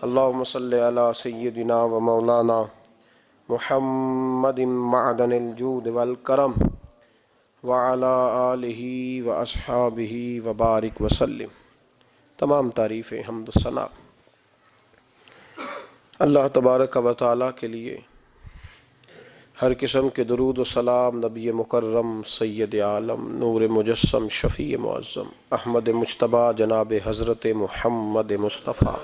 اللہم صلی علی سیدنا و مولانا محمد معدن الجود والکرم وعلی آلہ و اصحابہ وبارک وسلم۔ تمام تعریفیں حمد و ثنا اللہ تبارک و تعالیٰ کے لیے، ہر قسم کے درود و سلام نبی مکرم سید عالم نور مجسم شفیع معظم احمد مجتبیٰ جناب حضرت محمد مصطفیٰ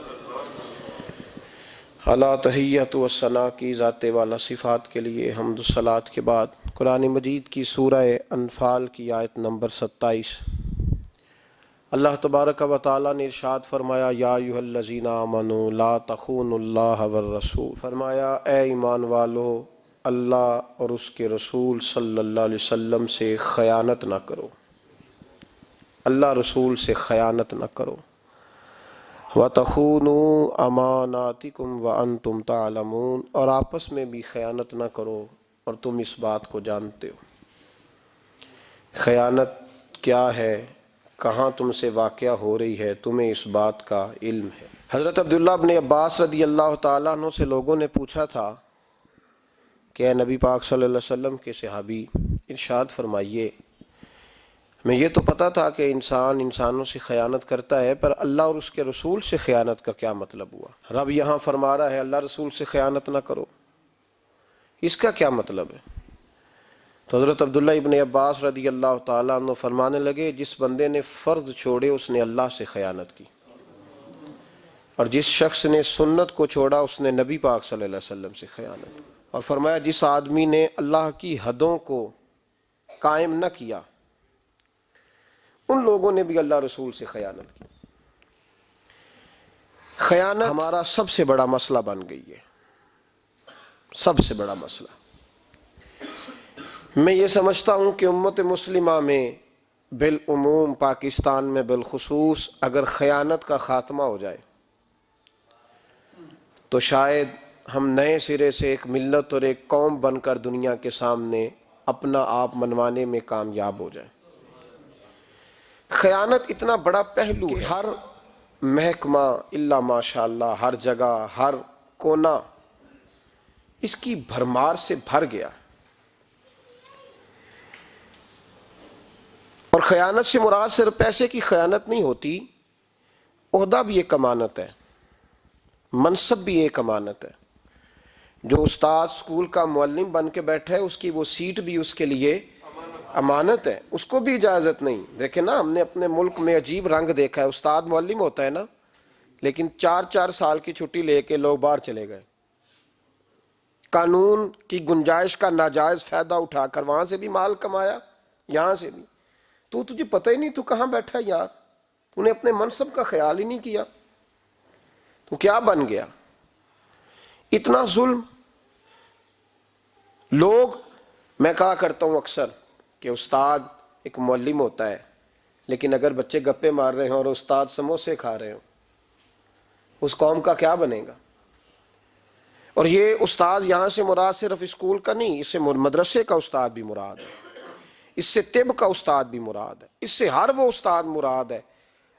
علی تحیت و ثنا کی ذات والا صفات کے لیے حمد و صلات کے بعد قرآن مجید کی سورہ انفال کی آیت نمبر 27 اللہ تبارک و تعالیٰ نے ارشاد فرمایا یا ایھا الذین آمنوا لا تخونوا اللہ والرسول، فرمایا اے ایمان والو اللہ اور اس کے رسول صلی اللہ علیہ وسلم سے خیانت نہ کرو، اللہ رسول سے خیانت نہ کرو۔ وَتَخُونُوا أَمَانَاتِكُمْ وَأَنْتُمْ تَعْلَمُونَ، اور آپس میں بھی خیانت نہ کرو اور تم اس بات کو جانتے ہو۔ خیانت کیا ہے، کہاں تم سے واقعہ ہو رہی ہے، تمہیں اس بات کا علم ہے۔ حضرت عبداللہ بن عباس رضی اللہ تعالیٰ عنہ سے لوگوں نے پوچھا تھا کہ اے نبی پاک صلی اللہ علیہ وسلم کے صحابی ارشاد فرمائیے، میں یہ تو پتہ تھا کہ انسان انسانوں سے خیانت کرتا ہے، پر اللہ اور اس کے رسول سے خیانت کا کیا مطلب ہوا؟ رب یہاں فرما رہا ہے اللہ رسول سے خیانت نہ کرو، اس کا کیا مطلب ہے؟ تو حضرت عبداللہ ابن عباس رضی اللہ تعالیٰ عنہ فرمانے لگے جس بندے نے فرض چھوڑے اس نے اللہ سے خیانت کی، اور جس شخص نے سنت کو چھوڑا اس نے نبی پاک صلی اللہ علیہ وسلم سے خیانت کی، اور فرمایا جس آدمی نے اللہ کی حدوں کو قائم نہ کیا ان لوگوں نے بھی اللہ رسول سے خیانت کی۔ خیانت ہمارا سب سے بڑا مسئلہ بن گئی ہے، سب سے بڑا مسئلہ۔ میں یہ سمجھتا ہوں کہ امت مسلمہ میں بالعموم، پاکستان میں بالخصوص، اگر خیانت کا خاتمہ ہو جائے تو شاید ہم نئے سرے سے ایک ملت اور ایک قوم بن کر دنیا کے سامنے اپنا آپ منوانے میں کامیاب ہو جائیں۔ خیانت اتنا بڑا پہلو ہے، ہر محکمہ الا ماشاءاللہ، ہر جگہ، ہر کونا اس کی بھرمار سے بھر گیا۔ اور خیانت سے مراد صرف پیسے کی خیانت نہیں ہوتی، عہدہ بھی ایک امانت ہے، منصب بھی ایک امانت ہے۔ جو استاد اسکول کا معلم بن کے بیٹھا ہے اس کی وہ سیٹ بھی اس کے لیے امانت ہے، اس کو بھی اجازت نہیں۔ دیکھیں نا، ہم نے اپنے ملک میں عجیب رنگ دیکھا ہے، استاد معلم ہوتا ہے نا، لیکن 4 سال کی چھٹی لے کے لوگ باہر چلے گئے، قانون کی گنجائش کا ناجائز فائدہ اٹھا کر وہاں سے بھی مال کمایا، یہاں سے بھی۔ تو تجھے پتہ ہی نہیں تو کہاں بیٹھا یار، تو نے اپنے منصب کا خیال ہی نہیں کیا، تو کیا بن گیا؟ اتنا ظلم۔ لوگ، میں کہا کرتا ہوں اکثر کہ استاد ایک معلم ہوتا ہے، لیکن اگر بچے گپے مار رہے ہوں اور استاد سموسے کھا رہے ہوں، اس قوم کا کیا بنے گا؟ اور یہ استاد یہاں سے مراد صرف اسکول کا نہیں، اس سے مدرسے کا استاد بھی مراد ہے، اس سے طب کا استاد بھی مراد ہے، اس سے ہر وہ استاد مراد ہے۔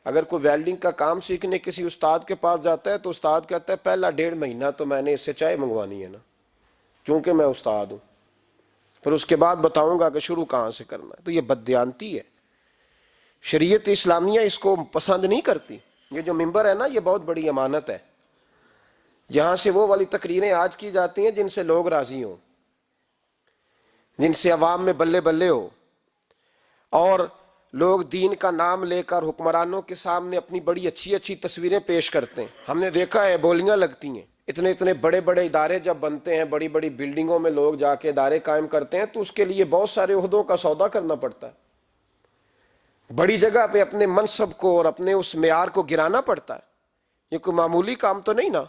اگر کوئی ویلڈنگ کا کام سیکھنے کسی استاد کے پاس جاتا ہے تو استاد کہتا ہے پہلا 1.5 مہینہ تو میں نے اس سے چائے منگوانی ہے نا، کیونکہ میں استاد ہوں، پھر اس کے بعد بتاؤں گا کہ شروع کہاں سے کرنا ہے۔ تو یہ بددیانتی ہے، شریعت اسلامیہ اس کو پسند نہیں کرتی۔ یہ جو ممبر ہے نا، یہ بہت بڑی امانت ہے، یہاں سے وہ والی تقریریں آج کی جاتی ہیں جن سے لوگ راضی ہوں، جن سے عوام میں بلے بلے ہو، اور لوگ دین کا نام لے کر حکمرانوں کے سامنے اپنی بڑی اچھی اچھی تصویریں پیش کرتے ہیں۔ ہم نے دیکھا ہے بولیاں لگتی ہیں، اتنے بڑے بڑے ادارے جب بنتے ہیں، بڑی بڑی بلڈنگوں میں لوگ جا کے ادارے قائم کرتے ہیں تو اس کے لیے بہت سارے عہدوں کا سودا کرنا پڑتا ہے، بڑی جگہ پہ اپنے منصب کو اور اپنے اس معیار کو گرانا پڑتا ہے، یہ کوئی معمولی کام تو نہیں نا۔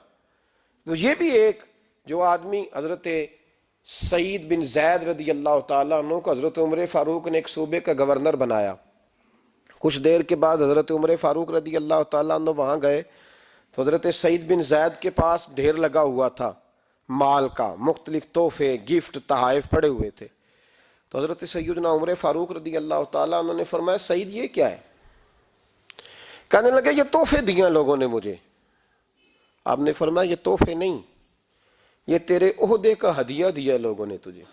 تو یہ بھی ایک جو آدمی، حضرت سعید بن زید رضی اللہ تعالیٰ عنہ کو حضرت عمر فاروق نے ایک صوبے کا گورنر بنایا، کچھ دیر کے بعد حضرت عمر فاروق رضی اللہ تعالیٰ عنہ وہاں گئے تو حضرت سعید بن زید کے پاس ڈھیر لگا ہوا تھا مال کا، مختلف تحفے، گفٹ، تحائف پڑے ہوئے تھے۔ تو حضرت سیدنا عمر فاروق رضی اللہ تعالیٰ عنہ نے فرمایا سعید یہ کیا ہے؟ کہنے لگے یہ تحفے دیے لوگوں نے مجھے، آپ نے فرمایا یہ تحفے نہیں، یہ تیرے عہدے کا ہدیہ دیا لوگوں نے تجھے،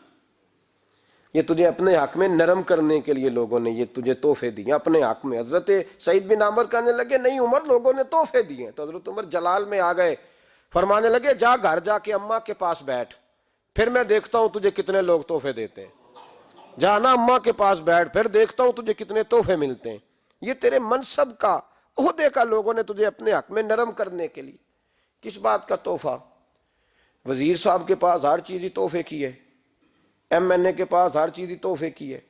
یہ تجھے اپنے حق میں نرم کرنے کے لیے لوگوں نے یہ تجھے تحفے دیے اپنے حق میں۔ حضرت سعید بن عمر کہنے لگے نہیں عمر، لوگوں نے تحفے دیے، تو حضرت عمر جلال میں آ گئے، فرمانے لگے جا گھر جا کے اماں کے پاس بیٹھ، پھر میں دیکھتا ہوں تجھے کتنے لوگ تحفے دیتے ہیں، جانا اماں کے پاس بیٹھ، پھر دیکھتا ہوں تجھے کتنے تحفے ملتے ہیں۔ یہ تیرے منصب کا، عہدے کا لوگوں نے تجھے اپنے حق میں نرم کرنے کے لیے۔ کس بات کا تحفہ؟ وزیر صاحب کے پاس ہر چیز ہی تحفے کی ہے، ایم این اے کے پاس ہر چیز ہی تحفے کی ہے،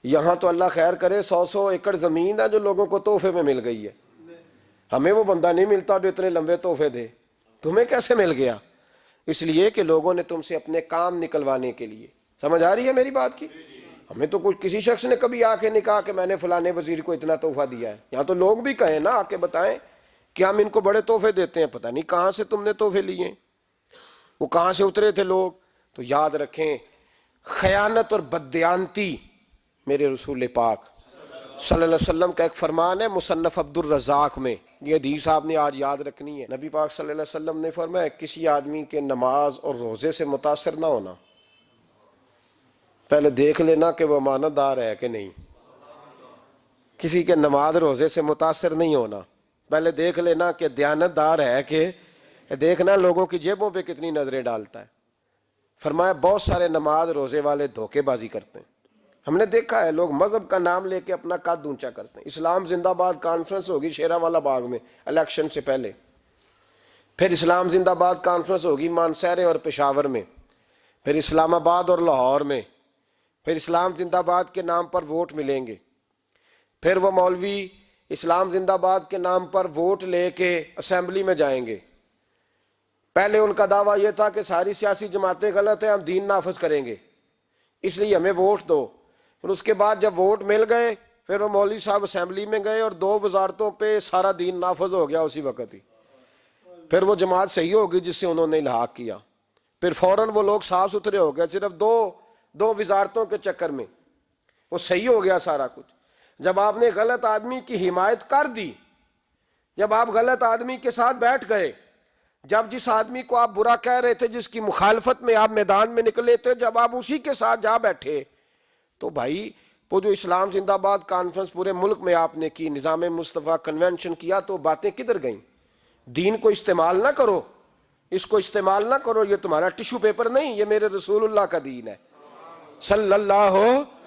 یہاں تو اللہ خیر کرے 100 ایکڑ زمین ہے جو لوگوں کو تحفے میں مل گئی ہے، ہمیں وہ بندہ نہیں ملتا جو اتنے لمبے تحفے دے، تمہیں کیسے مل گیا؟ اس لیے کہ لوگوں نے تم سے اپنے کام نکلوانے کے لیے۔ سمجھ آ رہی ہے میری بات کی؟ ہمیں تو کسی شخص نے کبھی آ کے نہیں کہا کہ میں نے فلانے وزیر کو اتنا تحفہ دیا ہے، یہاں تو لوگ بھی کہیں نا، آ کے بتائیں کہ ہم ان کو بڑے تحفے دیتے ہیں، پتہ نہیں کہاں سے تم نے تحفے لیے، وہ کہاں سے اترے تھے لوگ۔ تو یاد رکھیں خیانت اور بددیانتی میرے رسول پاک صلی اللہ علیہ وسلم کا ایک فرمان ہے مصنف عبد الرزاق میں، یہ حدیث آپ نے آج یاد رکھنی ہے۔ نبی پاک صلی اللہ علیہ وسلم نے فرمایا کسی آدمی کے نماز اور روزے سے متاثر نہ ہونا، پہلے دیکھ لینا کہ وہ امانت دار ہے کہ نہیں۔ کسی کے نماز روزے سے متاثر نہیں ہونا، پہلے دیکھ لینا کہ دیانت دار ہے کہ، دیکھنا لوگوں کی جیبوں پہ کتنی نظریں ڈالتا ہے۔ فرمایا بہت سارے نماز روزے والے دھوکے بازی کرتے ہیں، ہم نے دیکھا ہے لوگ مذہب کا نام لے کے اپنا قد اونچا کرتے ہیں۔ اسلام زندہ باد کانفرنس ہوگی شیراوالا باغ میں الیکشن سے پہلے، پھر اسلام زندہ باد کانفرنس ہوگی مانسہرے اور پشاور میں، پھر اسلام آباد اور لاہور میں، پھر اسلام زندہ باد کے نام پر ووٹ ملیں گے، پھر وہ مولوی اسلام زندہ باد کے نام پر ووٹ لے کے اسمبلی میں جائیں گے۔ پہلے ان کا دعویٰ یہ تھا کہ ساری سیاسی جماعتیں غلط ہیں، ہم دین نافذ کریں گے، اس لیے ہمیں ووٹ دو۔ پھر اس کے بعد جب ووٹ مل گئے، پھر وہ مولوی صاحب اسمبلی میں گئے اور 2 وزارتوں پہ سارا دین نافذ ہو گیا اسی وقت ہی۔ پھر وہ جماعت صحیح ہوگی جس سے انہوں نے الحاق کیا، پھر فوراً وہ لوگ صاف ستھرے ہو گئے، صرف دو وزارتوں کے چکر میں وہ صحیح ہو گیا سارا کچھ۔ جب آپ نے غلط آدمی کی حمایت کر دی، جب آپ غلط آدمی کے ساتھ بیٹھ گئے، جب جس آدمی کو آپ برا کہہ رہے تھے، جس کی مخالفت میں آپ میدان میں نکلے تھے، جب آپ اسی کے ساتھ جا بیٹھے، تو بھائی وہ جو اسلام زندہ باد کانفرنس پورے ملک میں آپ نے کی، نظام مصطفیٰ کنونشن کیا، تو باتیں کدھر گئیں؟ دین کو استعمال نہ کرو، اس کو استعمال نہ کرو، یہ تمہارا ٹیشو پیپر نہیں، یہ میرے رسول اللہ کا دین ہے صلی اللہ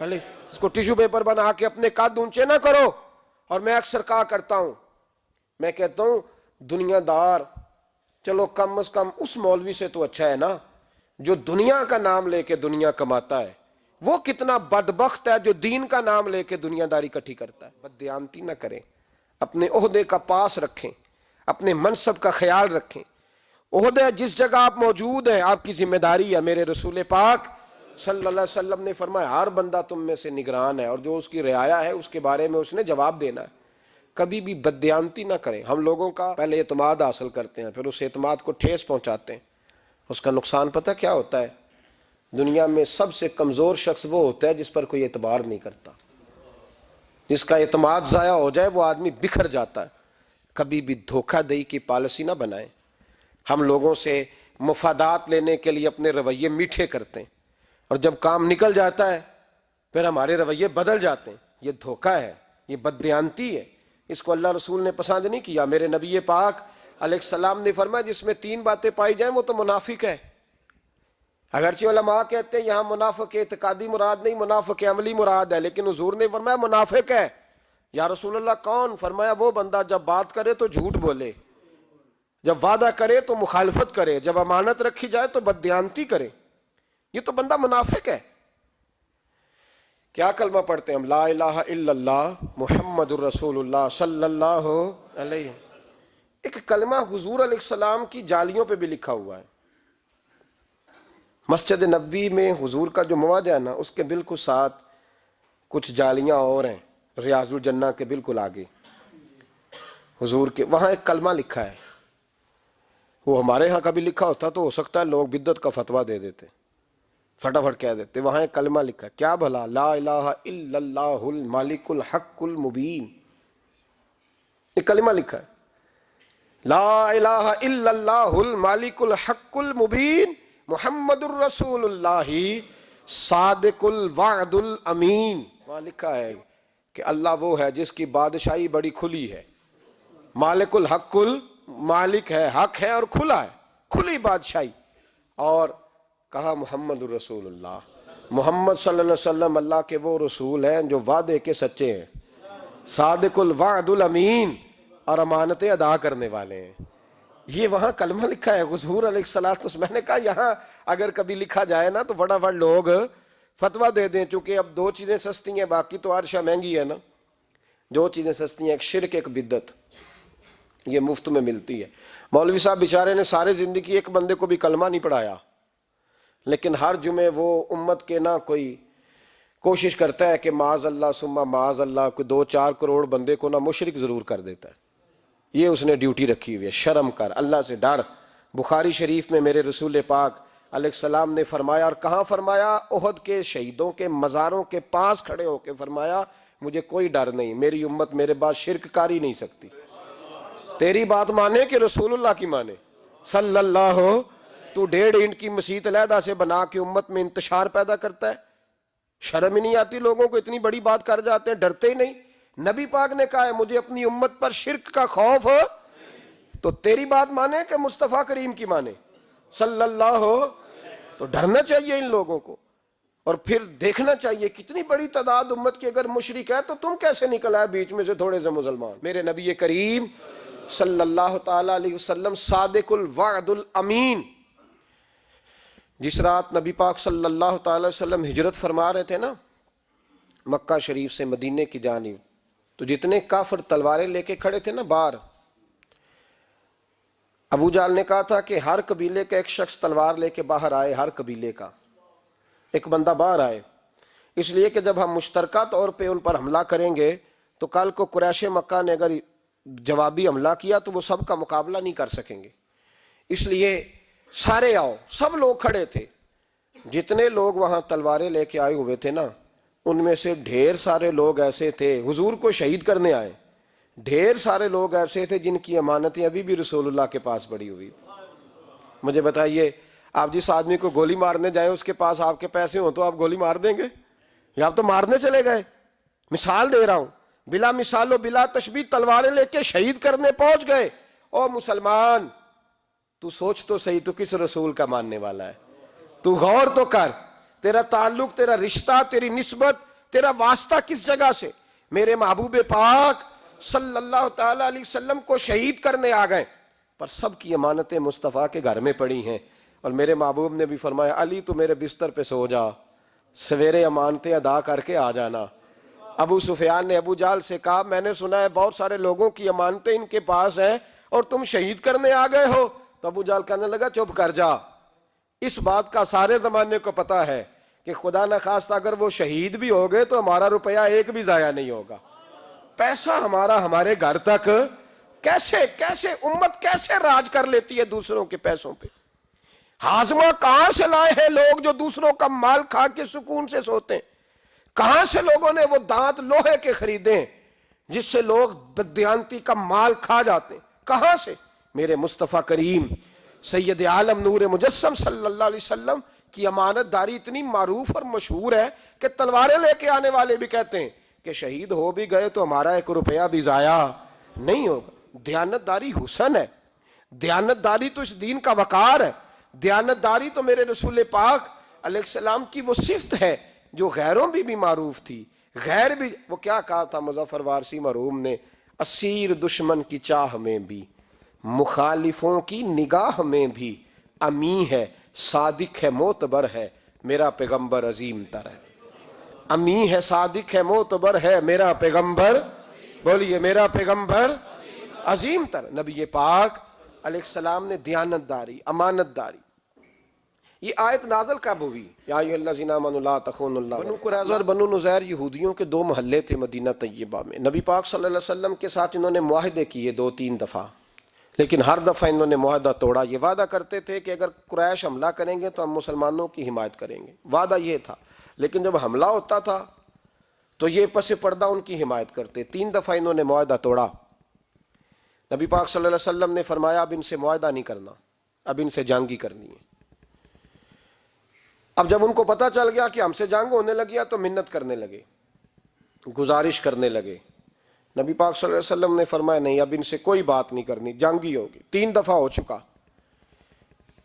علیہ، اس کو ٹیشو پیپر بنا کے اپنے قد اونچے نہ کرو۔ اور میں اکثر کہا کرتا ہوں، میں کہتا ہوں دنیا دار چلو کم از کم اس مولوی سے تو اچھا ہے نا جو دنیا کا نام لے کے دنیا کماتا ہے، وہ کتنا بدبخت ہے جو دین کا نام لے کے دنیا داری اکٹھی کرتا ہے۔ بددیانتی نہ کریں، اپنے عہدے کا پاس رکھیں، اپنے منصب کا خیال رکھیں۔ عہدے جس جگہ آپ موجود ہیں آپ کی ذمہ داری ہے، میرے رسول پاک صلی اللہ علیہ وسلم نے فرمایا ہر بندہ تم میں سے نگران ہے، اور جو اس کی رعایا ہے اس کے بارے میں اس نے جواب دینا ہے۔ کبھی بھی بددیانتی نہ کریں۔ ہم لوگوں کا پہلے اعتماد حاصل کرتے ہیں، پھر اس اعتماد کو ٹھیس پہنچاتے ہیں، اس کا نقصان پتہ کیا ہوتا ہے؟ دنیا میں سب سے کمزور شخص وہ ہوتا ہے جس پر کوئی اعتبار نہیں کرتا، جس کا اعتماد ضائع ہو جائے وہ آدمی بکھر جاتا ہے۔ کبھی بھی دھوکہ دہی کی پالیسی نہ بنائیں۔ ہم لوگوں سے مفادات لینے کے لیے اپنے رویے میٹھے کرتے ہیں، اور جب کام نکل جاتا ہے پھر ہمارے رویے بدل جاتے ہیں۔ یہ دھوکہ ہے، یہ بددیانتی ہے، اس کو اللہ رسول نے پسند نہیں کیا۔ میرے نبی پاک علیہ السلام نے فرمایا جس میں 3 باتیں پائی جائیں وہ تو منافق ہے۔ اگرچہ علماء کہتے ہیں یہاں منافق اعتقادی مراد نہیں، منافق عملی مراد ہے، لیکن حضور نے فرمایا منافق ہے۔ یا رسول اللہ کون؟ فرمایا وہ بندہ جب بات کرے تو جھوٹ بولے، جب وعدہ کرے تو مخالفت کرے، جب امانت رکھی جائے تو بددیانتی کرے، یہ تو بندہ منافق ہے۔ کیا کلمہ پڑھتے ہیں ہم؟ لا الہ الا اللہ محمد الرسول اللہ صلی اللہ علیہ۔ ایک کلمہ حضور علیہ السلام کی جالیوں پہ بھی لکھا ہوا ہے۔ مسجد نبوی میں حضور کا جو مواضع ہے نا، اس کے بالکل ساتھ کچھ جالیاں اور ہیں، ریاض الجنہ کے بالکل آگے حضور کے، وہاں ایک کلمہ لکھا ہے۔ وہ ہمارے ہاں کبھی لکھا ہوتا تو ہو سکتا ہے لوگ بدعت کا فتویٰ دے دیتے، فٹافٹ کہہ دیتے۔ وہاں ایک کلمہ لکھا ہے، کیا بھلا؟ لا الہ الا اللہ المالک الحق المبین، ایک کلمہ لکھا ہے۔ لا الہ الا اللہ المالک الحق المبین محمد الرسول اللہ صادق الوعد الامین۔ وہاں لکھا ہے کہ اللہ وہ ہے جس کی بادشاہی بڑی کھلی ہے، مالک الحق مالک ہے، حق ہے اور کھلا ہے، کھلی بادشاہی۔ اور کہا محمد الرسول اللہ، محمد صلی اللہ علیہ وسلم اللہ کے وہ رسول ہیں جو وعدے کے سچے ہیں، صادق الوعد الامین، اور امانتیں ادا کرنے والے ہیں۔ یہ وہاں کلمہ لکھا ہے حضور علیہ الصلوۃ۔ میں نے کہا یہاں اگر کبھی لکھا جائے نا تو فٹافٹ لوگ فتویٰ دے دیں، چونکہ اب دو چیزیں سستی ہیں، باقی تو ہر شے مہنگی ہے نا۔ جو چیزیں سستی ہیں، ایک شرک ایک بدعت، یہ مفت میں ملتی ہے۔ مولوی صاحب بیچارے نے سارے زندگی ایک بندے کو بھی کلمہ نہیں پڑھایا، لیکن ہر جمعے وہ امت کے نہ کوئی کوشش کرتا ہے کہ معاذ اللہ ثم معاذ اللہ کوئی 2-4 کروڑ بندے کو نہ مشرک ضرور کر دیتا ہے۔ یہ اس نے ڈیوٹی رکھی ہوئی ہے، شرم کر، اللہ سے ڈر۔ بخاری شریف میں میرے رسول پاک علیہ السلام نے فرمایا، اور کہاں فرمایا؟ احد کے شہیدوں کے مزاروں کے پاس کھڑے ہو کے فرمایا، مجھے کوئی ڈر نہیں، میری امت میرے بعد شرک کر ہی نہیں سکتی۔ تیری بات مانے کہ رسول اللہ کی مانے صلی اللہ ہو؟ تو 1.5 اینٹ کی مسجد علیحدہ سے بنا کے امت میں انتشار پیدا کرتا ہے۔ شرم ہی نہیں آتی لوگوں کو؟ اتنی بڑی بات کر جاتے ہیں، ڈرتے ہی نہیں۔ نبی پاک نے کہا ہے مجھے اپنی امت پر شرک کا خوف ہو، تو تیری بات مانے کہ مصطفیٰ کریم کی مانے صلی اللہ ہو؟ تو ڈرنا چاہیے ان لوگوں کو، اور پھر دیکھنا چاہیے کتنی بڑی تعداد امت کی اگر مشرک ہے تو تم کیسے نکل آئے بیچ میں سے تھوڑے سے مسلمان۔ میرے نبی کریم صلی اللہ تعالی علیہ وسلم صادق الوعد الامین، جس رات نبی پاک صلی اللہ تعالی علیہ وسلم ہجرت فرما رہے تھے نا مکہ شریف سے مدینے کی جانب، تو جتنے کافر تلواریں لے کے کھڑے تھے نا باہر، ابو جہل نے کہا تھا کہ ہر قبیلے کا ایک شخص تلوار لے کے باہر آئے، ہر قبیلے کا ایک بندہ باہر آئے، اس لیے کہ جب ہم مشترکہ طور پہ ان پر حملہ کریں گے تو کل کو قریش مکہ نے اگر جوابی حملہ کیا تو وہ سب کا مقابلہ نہیں کر سکیں گے، اس لیے سارے آؤ۔ سب لوگ کھڑے تھے، جتنے لوگ وہاں تلواریں لے کے آئے ہوئے تھے نا ان میں سے ڈھیر سارے لوگ ایسے تھے حضور کو شہید کرنے آئے، ڈھیر سارے لوگ ایسے تھے جن کی امانتیں ابھی بھی رسول اللہ کے پاس پڑی ہوئی تھی۔ مجھے بتائیے، آپ جس آدمی کو گولی مارنے جائیں اس کے پاس آپ کے پیسے ہوں تو آپ گولی مار دیں گے، یا آپ تو مارنے چلے گئے؟ مثال دے رہا ہوں، بلا مثال و بلا تشبیہ تلواریں لے کے شہید کرنے پہنچ گئے۔ او مسلمان، تو سوچ تو صحیح، تو کس رسول کا ماننے والا ہے؟ تو غور تو کر، تیرا تعلق، تیرا رشتہ، تیری نسبت، تیرا واسطہ کس جگہ سے؟ میرے محبوب پاک صلی اللہ تعالی علیہ وسلم کو شہید کرنے آ گئے، پر سب کی امانتیں مصطفیٰ کے گھر میں پڑی ہیں، اور میرے محبوب نے بھی فرمایا علی تو میرے بستر پہ سو جا، سویرے امانتیں ادا کر کے آ جانا۔ ابو سفیان نے ابو جہل سے کہا میں نے سنا ہے بہت سارے لوگوں کی امانتیں ان کے پاس ہیں اور تم شہید کرنے آ گئے ہو، تو ابو جہل کہنے لگا چپ کر جا، اس بات کا سارے زمانے کو پتا ہے کہ خدا نہ خواستہ اگر وہ شہید بھی ہو گئے تو ہمارا روپیہ ایک بھی ضائع نہیں ہوگا، پیسہ ہمارا ہمارے گھر تک۔ کیسے امت کیسے راج کر لیتی ہے دوسروں کے پیسوں پہ؟ ہاضمہ کہاں سے لائے ہیں لوگ جو دوسروں کا مال کھا کے سکون سے سوتے ہیں؟ کہاں سے لوگوں نے وہ دانت لوہے کے خریدے ہیں جس سے لوگ بددیانتی کا مال کھا جاتے ہیں؟ کہاں سے؟ میرے مصطفیٰ کریم سید عالم نور مجسم صلی اللہ علیہ وسلم کی امانت داری اتنی معروف اور مشہور ہے کہ تلواریں لے کے آنے والے بھی کہتے ہیں کہ شہید ہو بھی گئے تو ہمارا ایک روپیہ بھی ضائع نہیں ہوگا۔ دیانت داری حسن ہے، دیانت داری تو اس دین کا وقار ہے، دیانت داری تو میرے رسول پاک علیہ السلام کی وہ صفت ہے جو غیروں بھی معروف تھی۔ غیر بھی وہ کیا کہا تھا مظفر وارسی مرحوم نے؟ اسیر دشمن کی چاہ میں بھی، مخالفوں کی نگاہ میں بھی، امی ہے صادق ہے معتبر ہے، میرا پیغمبر عظیم تر ہے۔ امی ہے صادق ہے معتبر ہے، میرا پیغمبر، بولیے میرا پیغمبر عظیم تر۔ نبی پاک علیہ السلام نے دیانت داری، امانت داری، یہ آیت نازل کب ہوئی؟ یا ایھا الذین آمنوا لا تخونوا اللہ۔ بنو قریظہ اور بنو نذیر یہودیوں کے 2 محلے تھے مدینہ طیبہ میں، نبی پاک صلی اللہ علیہ وسلم کے ساتھ انہوں نے معاہدے کیے 2-3 دفعہ، لیکن ہر دفعہ انہوں نے معاہدہ توڑا۔ یہ وعدہ کرتے تھے کہ اگر قریش حملہ کریں گے تو ہم مسلمانوں کی حمایت کریں گے، وعدہ یہ تھا، لیکن جب حملہ ہوتا تھا تو یہ پس پردہ ان کی حمایت کرتے۔ 3 دفعہ انہوں نے معاہدہ توڑا۔ نبی پاک صلی اللہ علیہ وسلم نے فرمایا اب ان سے معاہدہ نہیں کرنا، اب ان سے جنگ ہی کرنی ہے۔ اب جب ان کو پتہ چل گیا کہ ہم سے جنگ ہونے لگی ہے تو منت کرنے لگے، گزارش کرنے لگے۔ نبی پاک صلی اللہ علیہ وسلم نے فرمایا نہیں، اب ان سے کوئی بات نہیں کرنی، جنگ ہی ہوگی۔ 3 دفعہ ہو چکا۔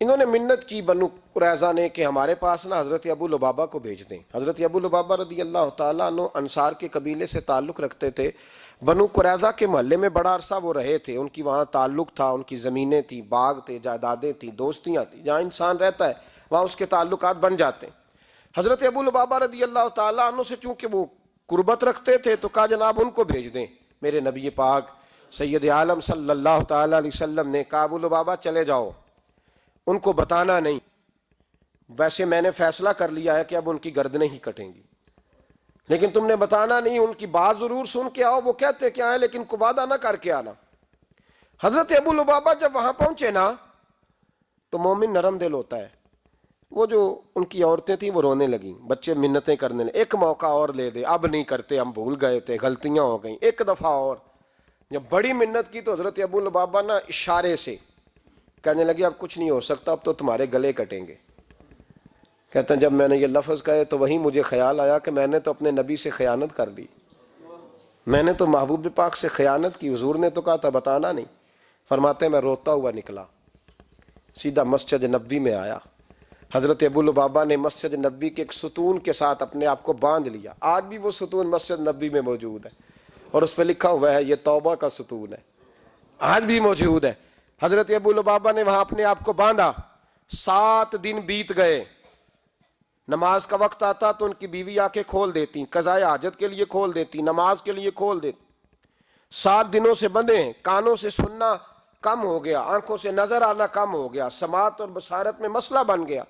انہوں نے منت کی بنو قریظہ نے کہ ہمارے پاس نا حضرت ابو لبابہ کو بھیج دیں۔ حضرت ابو لبابہ رضی اللہ تعالیٰ عنہ انصار کے قبیلے سے تعلق رکھتے تھے، بنو قریظہ کے محلے میں بڑا عرصہ وہ رہے تھے، ان کی وہاں تعلق تھا، ان کی زمینیں تھیں، باغ تھے، جائیدادیں تھیں، دوستیاں تھیں، جہاں انسان رہتا ہے وہاں اس کے تعلقات بن جاتے ہیں۔ حضرت ابو لبابہ رضی اللہ تعالیٰ عنہ سے چونکہ وہ قربت رکھتے تھے تو کہا جناب ان کو بھیج دیں۔ میرے نبی پاک سید عالم صلی اللہ تعالیٰ علیہ وسلم نے کہا ابو لبابہ چلے جاؤ، ان کو بتانا نہیں، ویسے میں نے فیصلہ کر لیا ہے کہ اب ان کی گردنیں ہی کٹیں گی، لیکن تم نے بتانا نہیں، ان کی بات ضرور سن کے آؤ، وہ کہتے کیا ہے لیکن کو وعدہ نہ کر کے آنا۔ حضرت ابو لبابہ جب وہاں پہنچے نا تو مومن نرم دل ہوتا ہے، وہ جو ان کی عورتیں تھیں وہ رونے لگیں، بچے منتیں کرنے لگے، ایک موقع اور لے دے، اب نہیں کرتے، ہم بھول گئے تھے، غلطیاں ہو گئیں، ایک دفعہ اور۔ جب بڑی منت کی تو حضرت ابو لبابہ نا اشارے سے کہنے لگے اب کچھ نہیں ہو سکتا، اب تو تمہارے گلے کٹیں گے۔ کہتے ہیں جب میں نے یہ لفظ کہے تو وہی مجھے خیال آیا کہ میں نے تو اپنے نبی سے خیانت کر لی، میں نے تو محبوب پاک سے خیانت کی، حضور نے تو کہا تھا بتانا نہیں۔ فرماتے ہیں میں روتا ہوا نکلا، سیدھا مسجد نبوی میں آیا۔ حضرت ابو لبابہ نے مسجد نبوی کے ایک ستون کے ساتھ اپنے آپ کو باندھ لیا، آج بھی وہ ستون مسجد نبوی میں موجود ہے اور اس پہ لکھا ہوا ہے یہ توبہ کا ستون ہے، آج بھی موجود ہے۔ حضرت ابو لبابہ نے وہاں اپنے آپ کو باندھا، 7 دن بیت گئے، نماز کا وقت آتا تو ان کی بیوی آ کے کھول دیتی، قضاء حاجت کے لیے کھول دیتی، نماز کے لیے کھول دیتی۔ 7 دنوں سے بندھے ہیں، کانوں سے سننا کم ہو گیا، آنکھوں سے نظر آنا کم ہو گیا، سماعت اور بصارت میں مسئلہ بن گیا۔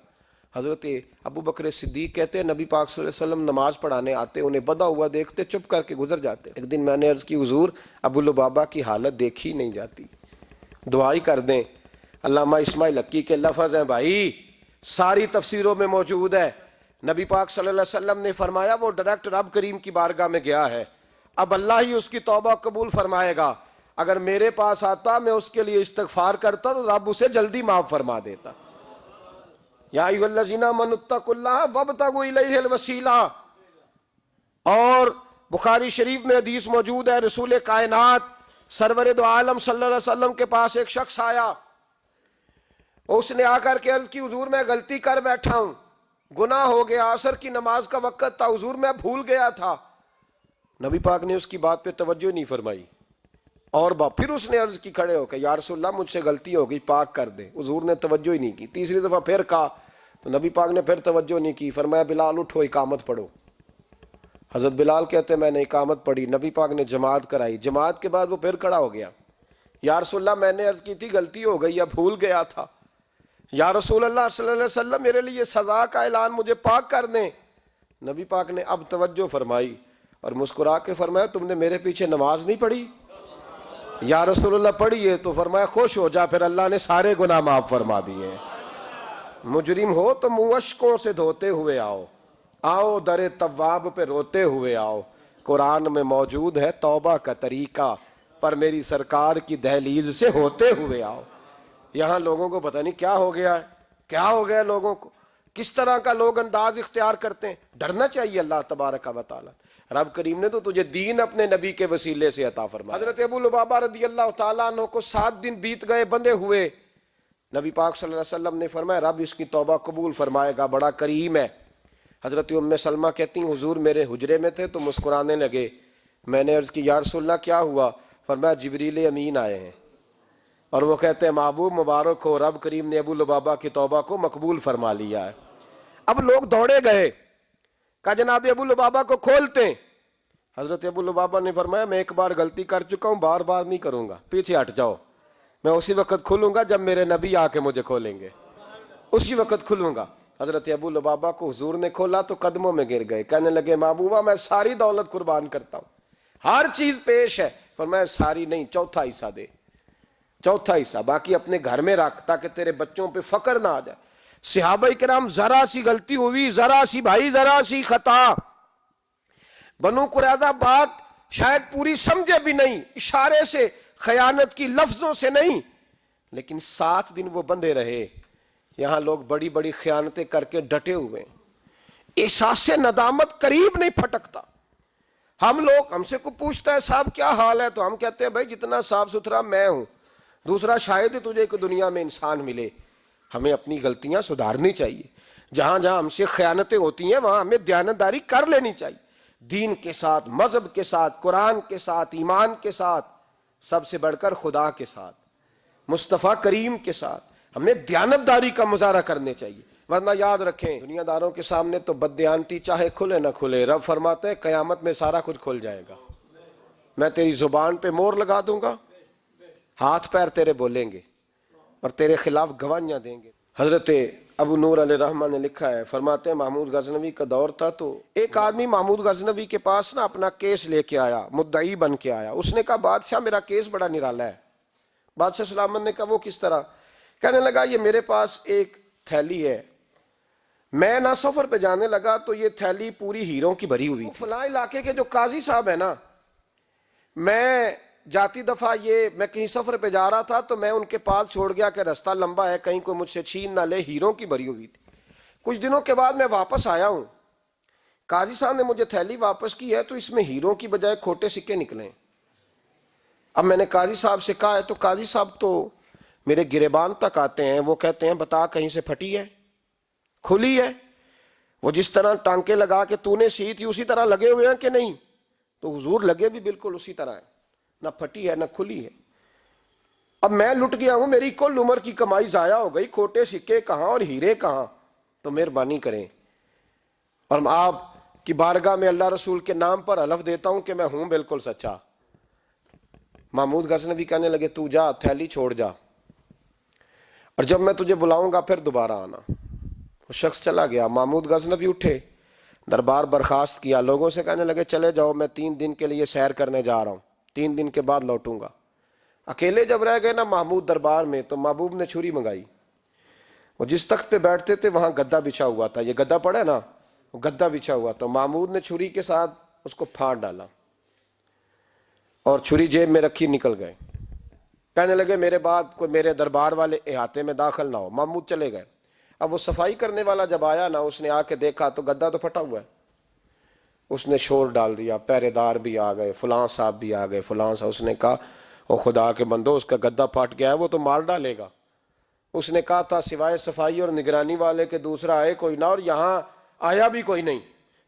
حضرت ابو بکر صدیق کہتے ہیں نبی پاک صلی اللہ علیہ وسلم نماز پڑھانے آتے، انہیں بندھا ہوا دیکھتے چپ کر کے گزر جاتے۔ ایک دن میں نے عرض کی حضور ابو لبابہ کی حالت دیکھی نہیں جاتی، دعائی کر دیں۔ علامہ اسماعیل حقی کے لفظ ہیں بھائی، ساری تفسیروں میں موجود ہے۔ نبی پاک صلی اللہ علیہ وسلم نے فرمایا وہ ڈائریکٹ رب کریم کی بارگاہ میں گیا ہے، اب اللہ ہی اس کی توبہ قبول فرمائے گا۔ اگر میرے پاس آتا میں اس کے لیے استغفار کرتا تو رب اسے جلدی معاف فرما دیتا۔ یا ایھا الذین آمنوا اتقوا اللہ وابتغوا الیہ الوسیلہ۔ اور بخاری شریف میں حدیث موجود ہے، رسول کائنات سرور دو عالم صلی اللہ علیہ وسلم کے پاس ایک شخص آیا، اس نے آ کر کے عرض کی حضور میں غلطی کر بیٹھا ہوں، گناہ ہو گیا، عصر کی نماز کا وقت تھا حضور میں بھول گیا تھا۔ نبی پاک نے اس کی بات پہ توجہ نہیں فرمائی، اور پھر اس نے عرض کی کھڑے ہو کہ یا رسول اللہ مجھ سے غلطی ہو گئی، پاک کر دے۔ حضور نے توجہ ہی نہیں کی۔ تیسری دفعہ پھر کہا تو نبی پاک نے پھر توجہ نہیں کی، فرمایا بلال اٹھو اقامت پڑھو۔ حضرت بلال کہتے ہیں میں نے اقامت پڑھی، نبی پاک نے جماعت کرائی، جماعت کے بعد وہ پھر کھڑا ہو گیا، یا رسول اللہ میں نے عرض کی تھی غلطی ہو گئی، اب بھول گیا تھا، یا رسول اللہ صلی اللہ علیہ وسلم میرے لیے سزا کا اعلان، مجھے پاک کر دیں۔ نبی پاک نے اب توجہ فرمائی اور مسکرا کے فرمایا تم نے میرے پیچھے نماز نہیں پڑھی؟ یا رسول اللہ پڑھی ہے، تو فرمایا خوش ہو جا، پھر اللہ نے سارے گناہ معاف فرما دیے۔ مجرم ہو تو منہ اشکوں سے دھوتے ہوئے آؤ، آؤ در تواب پہ روتے ہوئے آؤ۔ قرآن میں موجود ہے توبہ کا طریقہ، پر میری سرکار کی دہلیز سے ہوتے ہوئے آؤ۔ یہاں لوگوں کو پتہ نہیں کیا ہو گیا ہے، کیا ہو گیا لوگوں کو، کس طرح کا لوگ انداز اختیار کرتے ہیں۔ ڈرنا چاہیے اللہ تبارک و تعالیٰ، رب کریم نے تو تجھے دین اپنے نبی کے وسیلے سے عطا فرمایا۔ حضرت ابو لبابہ رضی اللہ تعالیٰ عنہ کو 7 دن بیت گئے بندھے ہوئے، نبی پاک صلی اللہ علیہ وسلم نے فرمایا رب اس کی توبہ قبول فرمائے گا، بڑا کریم ہے۔ حضرت ام سلمہ کہتی ہیں حضور میرے حجرے میں تھے تو مسکرانے لگے، میں نے عرض کی یا رسول اللہ کیا ہوا؟ فرمایا جبریل امین آئے ہیں اور وہ کہتے ہیں محبوب مبارک ہو، رب کریم نے ابو لبابہ کی توبہ کو مقبول فرما لیا ہے۔ اب لوگ دوڑے گئے، کہا جناب ابو لبابہ کو کھولتے ہیں۔ حضرت ابو لبابہ نے فرمایا میں ایک بار غلطی کر چکا ہوں، بار بار نہیں کروں گا، پیچھے ہٹ جاؤ، میں اسی وقت کھلوں گا جب میرے نبی آ کے مجھے کھولیں گے، اسی وقت کھلوں گا۔ حضرت ابو لبابہ کو حضور نے کھولا تو قدموں میں گر گئے، کہنے لگے محبوبہ میں ساری دولت قربان کرتا ہوں، ہر چیز پیش ہے۔ فرمایا ساری نہیں، چوتھا حصہ دے، چوتھا حصہ، باقی اپنے گھر میں رکھ تاکہ تیرے بچوں پہ فقر نہ آ جائے۔ صحابہ کرام ذرا سی غلطی ہوئی، ذرا سی بھائی، ذرا سی خطا، بنو قریظہ بات شاید پوری سمجھے بھی نہیں، اشارے سے خیانت کی لفظوں سے نہیں، لیکن 7 دن وہ بندے رہے۔ یہاں لوگ بڑی بڑی خیانتیں کر کے ڈٹے ہوئے ہیں، احساس ندامت قریب نہیں پھٹکتا۔ ہم سے کو پوچھتا ہے صاحب کیا حال ہے، تو ہم کہتے ہیں بھائی جتنا صاف ستھرا میں ہوں، دوسرا شاید ہی تجھے ایک دنیا میں انسان ملے۔ ہمیں اپنی غلطیاں سدھارنی چاہیے، جہاں جہاں ہم سے خیانتیں ہوتی ہیں وہاں ہمیں دیانتداری کر لینی چاہیے، دین کے ساتھ، مذہب کے ساتھ، قرآن کے ساتھ، ایمان کے ساتھ، سب سے بڑھ کر خدا کے ساتھ، مصطفیٰ کریم کے ساتھ ہمیں دیانتداری کا مظاہرہ کرنے چاہیے۔ ورنہ یاد رکھیں دنیا داروں کے سامنے تو بددیانتی چاہے کھلے نہ کھلے، رب فرماتے ہیں قیامت میں سارا کچھ کھل جائے گا، میں تیری زبان پہ مور لگا دوں گا، ہاتھ پیر تیرے بولیں گے اور تیرے خلاف گواہیاں دیں گے۔ حضرت ابو نور علیہ رحمہ نے لکھا ہے، فرماتے ہیں محمود غزنوی کا دور تھا تو ایک آدمی محمود غزنوی کے پاس نا اپنا کیس لے کے آیا، مدعی بن کے آیا۔ اس نے کہا بادشاہ میرا کیس بڑا نرالا ہے۔ بادشاہ سلامت نے کہا وہ کس طرح؟ کہنے لگا یہ میرے پاس ایک تھیلی ہے، میں نہ سفر پہ جانے لگا تو یہ تھیلی پوری ہیروں کی بھری ہوئی تھی۔ فلاں علاقے کے جو قاضی صاحب ہیں نا، میں جاتی دفعہ میں کہیں سفر پہ جا رہا تھا تو میں ان کے پاس چھوڑ گیا کہ رستہ لمبا ہے، کہیں کوئی مجھ سے چھین نہ لے، ہیروں کی بھری ہوئی تھی۔ کچھ دنوں کے بعد میں واپس آیا ہوں، قاضی صاحب نے مجھے تھیلی واپس کی ہے تو اس میں ہیروں کی بجائے کھوٹے سکے نکلے۔ اب میں نے قاضی صاحب سے کہا ہے تو قاضی صاحب تو میرے گریبان تک آتے ہیں، وہ کہتے ہیں بتا کہیں سے پھٹی ہے، کھلی ہے؟ وہ جس طرح ٹانکے لگا کے تو نے سی تھی اسی طرح لگے ہوئے ہیں کہ نہیں؟ تو حضور لگے بھی بالکل اسی طرح ہے، نہ پھٹی ہے نہ کھلی ہے۔ اب میں لٹ گیا ہوں، میری کل عمر کی کمائی ضائع ہو گئی، کھوٹے سکے کہاں اور ہیرے کہاں؟ تو مہربانی کریں اور آپ کی بارگاہ میں اللہ رسول کے نام پر حلف دیتا ہوں کہ میں ہوں بالکل سچا۔ محمود غزنوی کہنے لگے تو جا، تھیلی چھوڑ جا، اور جب میں تجھے بلاؤں گا پھر دوبارہ آنا۔ وہ شخص چلا گیا۔ محمود غزنوی اٹھے، دربار برخاست کیا، لوگوں سے کہنے لگے چلے جاؤ، میں 3 دن کے لیے سیر کرنے جا رہا ہوں، 3 دن کے بعد لوٹوں گا۔ اکیلے جب رہ گئے نا محمود دربار میں تو محبوب نے چھری منگائی۔ وہ جس تخت پہ بیٹھتے تھے وہاں گدا بچھا ہوا تھا، یہ گدا پڑا ہے نا، وہ گدا بچھا ہوا تھا۔ محمود نے چھری کے ساتھ اس کو پھاڑ ڈالا اور چھری جیب میں رکھی نکل گئے۔ کہنے لگے میرے بعد کوئی میرے دربار والے احاطے میں داخل نہ ہو۔ محمود چلے گئے۔ اب وہ صفائی کرنے والا جب آیا نا، اس نے آ کے دیکھا تو گدا تو پھٹا ہوا ہے۔ اس نے شور ڈال دیا، پہرے دار بھی آ گئے، فلاں صاحب بھی آ گئے، فلاں صاحب۔ اس نے کہا او خدا کے بندو، اس کا گدا پھٹ گیا ہے، وہ تو مار ڈالے گا۔ اس نے کہا تھا سوائے صفائی اور نگرانی والے کے دوسرا آئے کوئی نہ، اور یہاں آیا بھی کوئی نہیں،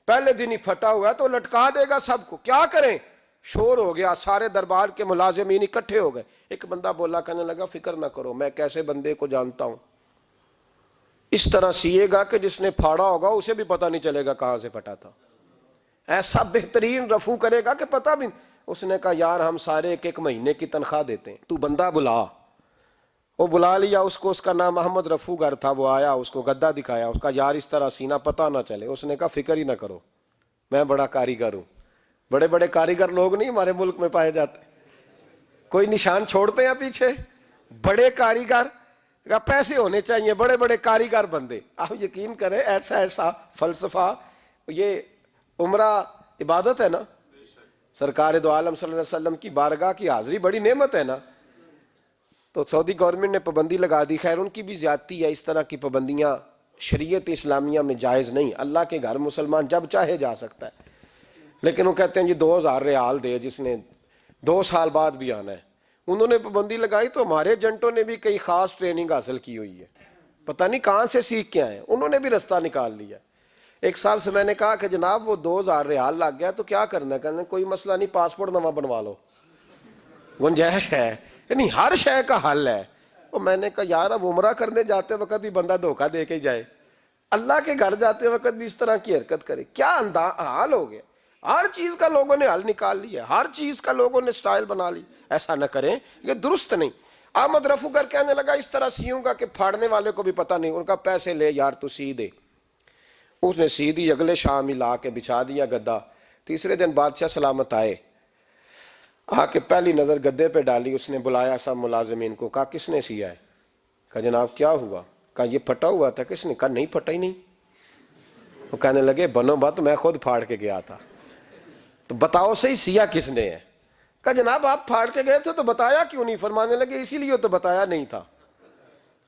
پہلے دن ہی پھٹا ہوا ہے تو لٹکا دے گا سب کو، کیا کریں؟ شور ہو گیا، سارے دربار کے ملازمین اکٹھے ہو گئے۔ ایک بندہ بولا، کہنے لگا فکر نہ کرو، میں کیسے بندے کو جانتا ہوں، اس طرح سیے گا کہ جس نے پھاڑا ہوگا اسے بھی پتہ نہیں چلے گا کہاں سے پھٹا تھا، ایسا بہترین رفو کرے گا کہ پتہ بھی۔ اس نے کہا یار ہم سارے 1 مہینے کی تنخواہ دیتے ہیں، تو بندہ بلا۔ وہ بلا لیا اس کو، اس کا نام محمد رفو گر تھا۔ وہ آیا، اس کو گدا دکھایا، اس کا یار اس طرح سینا پتہ نہ چلے۔ اس نے کہا فکر ہی نہ کرو، میں بڑا کاریگر ہوں۔ بڑے بڑے کاریگر لوگ نہیں ہمارے ملک میں پائے جاتے، کوئی نشان چھوڑتے ہیں پیچھے؟ بڑے کاریگر کا پیسے ہونے چاہیے، بڑے بڑے کاریگر بندے۔ آپ یقین کریں ایسا فلسفہ، یہ عمرہ عبادت ہے نا، سرکار دو عالم صلی اللہ علیہ وسلم کی بارگاہ کی حاضری بڑی نعمت ہے نا۔ تو سعودی گورنمنٹ نے پابندی لگا دی، خیر ان کی بھی زیادتی ہے، اس طرح کی پابندیاں شریعت اسلامیہ میں جائز نہیں۔ اللہ کے گھر مسلمان جب چاہے جا سکتا ہے، لیکن وہ کہتے ہیں جی 2000 ریال دے جس نے 2 سال بعد بھی آنا ہے۔ انہوں نے پابندی لگائی تو ہمارے ایجنٹوں نے بھی کئی خاص ٹریننگ حاصل کی ہوئی ہے، پتہ نہیں کہاں سے سیکھ کے آئے، انہوں نے بھی رستہ نکال لیا۔ ایک صاحب سے میں نے کہا کہ جناب وہ 2000 ریال لگ گیا تو کیا کرنا ہے؟ کہنے کوئی مسئلہ نہیں، پاسپورٹ نواں بنوا لو، گنجائش ہے، یعنی ہر شے کا حل ہے۔ تو میں نے کہا یار اب عمرہ کرنے جاتے وقت بھی بندہ دھوکہ دے کے جائے، اللہ کے گھر جاتے وقت بھی اس طرح کی حرکت کرے، کیا حال ہو گیا؟ ہر چیز کا لوگوں نے حل نکال لیا، ہر چیز کا لوگوں نے سٹائل بنا لی۔ ایسا نہ کریں، یہ درست نہیں۔ احمد رفو گر کہنے لگا اس طرح سیوں گا کہ پھاڑنے والے کو بھی پتہ نہیں۔ ان کا پیسے لے یار تو سی دے۔ اس نے سی دی، اگلے شام ہی لا کے بچھا دیا گدا۔ تیسرے دن بادشاہ سلامت آئے، آ کے پہلی نظر گدے پہ ڈالی، اس نے بلایا سب ملازمین کو، کہا کس نے سیا ہے؟ کہا جناب کیا ہوا؟ کہا یہ پھٹا ہوا تھا۔ کس نے؟ کہا نہیں پھٹا ہی نہیں۔ وہ کہنے لگے بنو بات، میں خود پھاڑ کے گیا تھا، تو بتاؤ صحیح سیا کس نے ہے؟ کہا جناب آپ پھاڑ کے گئے تھے تو بتایا کیوں نہیں؟ فرمانے لگے اسی لیے تو بتایا نہیں تھا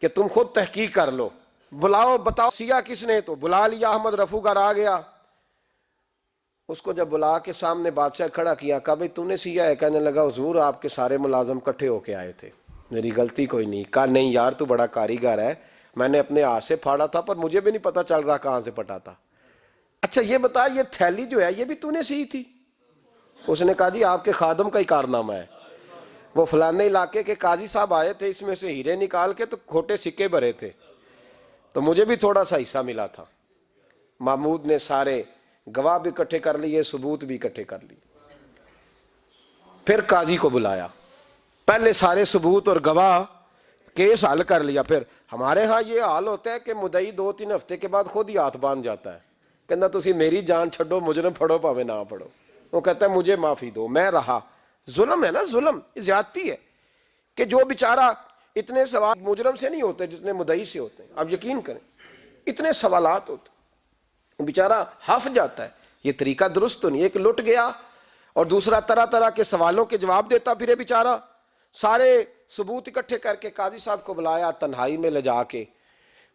کہ تم خود تحقیق کر لو، بلاؤ بتاؤ سیا کس نے؟ تو بلا لیا، احمد رفوگر آ گیا۔ اس کو جب بلا کے سامنے بادشاہ کھڑا کیا، کہا بھئی تو نے سیا ہے؟ کہنے لگا حضور آپ کے سارے ملازم کٹھے ہو کے آئے تھے، میری غلطی کوئی نہیں۔ کہا نہیں یار تو بڑا کاریگر ہے، میں نے اپنے ہاتھ سے پھاڑا تھا پر مجھے بھی نہیں پتا چل رہا کہاں سے پھٹا تھا۔ اچھا یہ بتا یہ تھیلی جو ہے یہ بھی تو نے سی تھی؟ اس نے کہا جی آپ کے خادم کا ہی کارنامہ ہے، وہ فلانے علاقے کے قاضی صاحب آئے تھے، اس میں سے ہیرے نکال کے تو کھوٹے سکے بھرے تھے تو مجھے بھی تھوڑا سا حصہ ملا تھا۔ محمود نے سارے گواہ بھی اکٹھے کر لیے، ثبوت بھی اکٹھے کر لیے۔ پھر قاضی کو بلایا، پہلے سارے ثبوت اور گواہ کیس حل کر لیا۔ پھر ہمارے ہاں یہ حال ہوتا ہے کہ مدعی 2-3 ہفتے کے بعد خود ہی ہاتھ باندھ جاتا ہے، کہنا تسی میری جان چھڈو، مجرم پھڑو پاوے نہ پھڑو۔ وہ کہتا ہے مجھے معافی دو، میں رہا۔ ظلم ہے نا، ظلم زیادتی ہے کہ جو بیچارہ اتنے سوال مجرم سے نہیں ہوتے جتنے مدعی سے ہوتے ہیں۔ اب یقین کریں اتنے سوالات ہوتے بیچارہ ہف جاتا ہے۔ یہ طریقہ درست تو نہیں، ایک لٹ گیا اور دوسرا طرح طرح کے سوالوں کے جواب دیتا پھرے بیچارہ۔ سارے ثبوت اکٹھے کر کے قاضی صاحب کو بلایا، تنہائی میں لے جا کے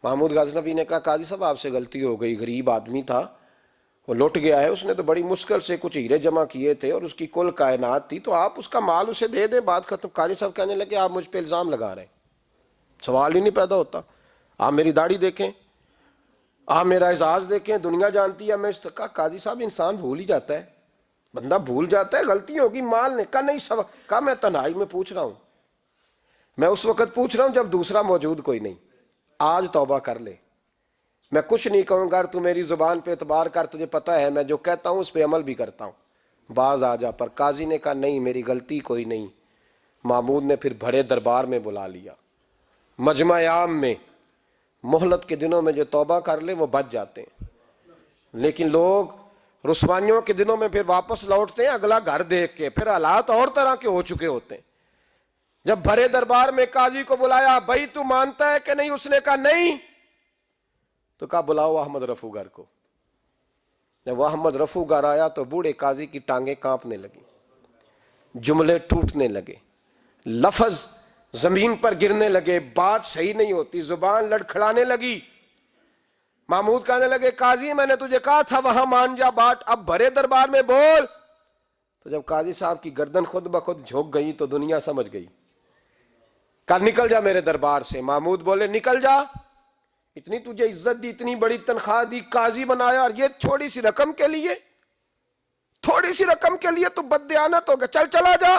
محمود غزنوی نے کہا قاضی صاحب آپ سے غلطی ہو گئی، غریب آدمی تھا، وہ لٹ گیا ہے، اس نے تو بڑی مشکل سے کچھ ہیرے جمع کیے تھے اور اس کی کل کائنات تھی، تو آپ اس کا مال اسے دے دیں، بات ختم۔ قاضی صاحب کہنے لگے آپ مجھ پہ الزام لگا رہے ہیں، سوال ہی نہیں پیدا ہوتا۔ آپ میری داڑھی دیکھیں، آپ میرا اعزاز دیکھیں، دنیا جانتی ہے میں اس کا۔ قاضی صاحب انسان بھول ہی جاتا ہے، بندہ بھول جاتا ہے، غلطی ہوگی، مال نے کہا نہیں سب کہا میں تنہائی میں پوچھ رہا ہوں، میں اس وقت پوچھ رہا ہوں جب دوسرا موجود کوئی نہیں، آج توبہ کر لے، میں کچھ نہیں کہوں گا، تو میری زبان پہ اعتبار کر، تجھے پتہ ہے میں جو کہتا ہوں اس پہ عمل بھی کرتا ہوں، باز آ جا۔ پر قاضی نے کہا نہیں میری غلطی کوئی نہیں۔ محمود نے پھر بڑے دربار میں بلا لیا، مجمع عام میں۔ مہلت کے دنوں میں جو توبہ کر لے وہ بچ جاتے ہیں، لیکن لوگ رسوائیوں کے دنوں میں پھر واپس لوٹتے ہیں اگلا گھر دیکھ کے، پھر حالات اور طرح کے ہو چکے ہوتے ہیں۔ جب بڑے دربار میں قاضی کو بلایا، بھائی تو مانتا ہے کہ نہیں؟ اس نے کہا نہیں۔ تو کہا بلاؤ احمد رفوگر کو۔ جب احمد رفوگر آیا تو بوڑھے قاضی کی ٹانگیں کانپنے لگی، جملے ٹوٹنے لگے، لفظ زمین پر گرنے لگے، بات صحیح نہیں ہوتی، زبان لڑکھڑانے لگی۔ محمود کہنے لگے قاضی میں نے تجھے کہا تھا وہاں مان جا بات، اب بڑے دربار میں بول۔ تو جب قاضی صاحب کی گردن خود بخود جھک گئی تو دنیا سمجھ گئی، کہا نکل جا میرے دربار سے۔ محمود بولے نکل جا، اتنی تجھے عزت دی، اتنی بڑی تنخواہ دی، قاضی بنایا، اور یہ تھوڑی سی رقم کے لیے، تھوڑی سی رقم کے لیے تو بددیانت ہو گیا، چل چلا جا،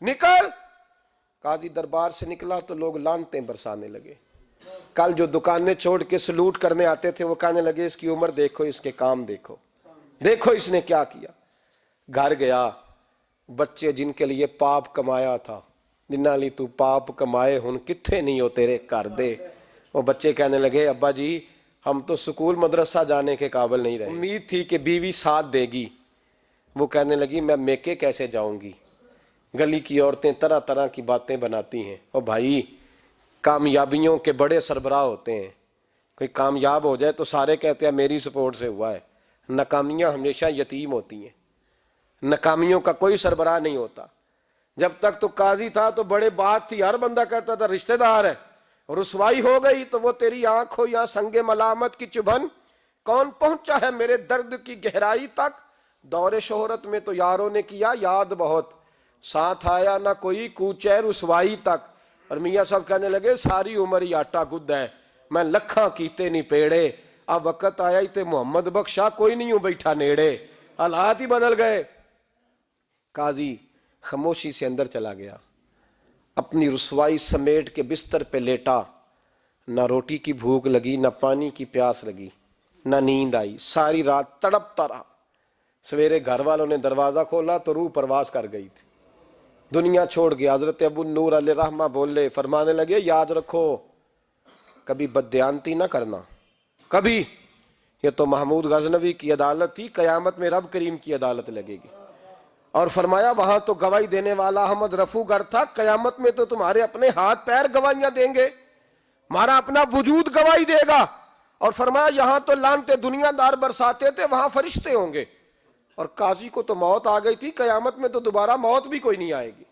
نکل۔ قاضی دربار سے نکلا تو لوگ لعنتیں برسانے لگے۔ کل جو دکانیں چھوڑ کے سلوٹ کرنے آتے تھے وہ کہنے لگے اس کی عمر دیکھو، اس کے کام دیکھو، دیکھو اس نے کیا کیا۔ گھر گیا، بچے جن کے لیے پاپ کمایا تھا، جنہاں لی تو پاپ کمائے ہن کتھے نہیں ہو تیرے کر دے، وہ بچے کہنے لگے ابا جی ہم تو سکول مدرسہ جانے کے قابل نہیں رہے، امید تھی کہ بیوی ساتھ دے گی۔ وہ کہنے لگی میں میکے کیسے جاؤں گی، گلی کی عورتیں طرح طرح کی باتیں بناتی ہیں۔ اور بھائی کامیابیوں کے بڑے سربراہ ہوتے ہیں، کوئی کامیاب ہو جائے تو سارے کہتے ہیں میری سپورٹ سے ہوا ہے، ناکامیاں ہمیشہ یتیم ہوتی ہیں، ناکامیوں کا کوئی سربراہ نہیں ہوتا۔ جب تک تو قاضی تھا تو بڑے بات تھی، ہر بندہ کہتا تھا رشتہ دار ہے، رسوائی ہو گئی تو وہ تیری آنکھ ہو یا سنگ ملامت کی چبھن، کون پہنچا ہے میرے درد کی گہرائی تک، دور شہرت میں تو یاروں نے کیا یاد بہت، ساتھ آیا نہ کوئی کوچے رسوائی تک۔ اور میاں صاحب کہنے لگے ساری عمر ہی آٹا گد ہے، میں لکھاں کیتے نہیں پیڑے، اب وقت آیا ہی تے محمد بخشا کوئی نہیں ہوں بیٹھا نیڑے، حالات ہی بدل گئے۔ قاضی خاموشی سے اندر چلا گیا، اپنی رسوائی سمیٹ کے بستر پہ لیٹا، نہ روٹی کی بھوک لگی، نہ پانی کی پیاس لگی، نہ نیند آئی، ساری رات تڑپتا رہا۔ سویرے گھر والوں نے دروازہ کھولا تو روح پرواز کر گئی تھی، دنیا چھوڑ گیا۔ حضرت ابو نور علیہ رحمہ بولے، فرمانے لگے یاد رکھو کبھی بددیانتی نہ کرنا، کبھی، یہ تو محمود غزنوی کی عدالت تھی، قیامت میں رب کریم کی عدالت لگے گی۔ اور فرمایا وہاں تو گواہی دینے والا احمد رفوگر تھا، قیامت میں تو تمہارے اپنے ہاتھ پیر گواہیاں دیں گے، ہمارا اپنا وجود گواہی دے گا۔ اور فرمایا یہاں تو لعنتیں دنیا دار برساتے تھے، وہاں فرشتے ہوں گے۔ اور قاضی کو تو موت آ گئی تھی، قیامت میں تو دوبارہ موت بھی کوئی نہیں آئے گی،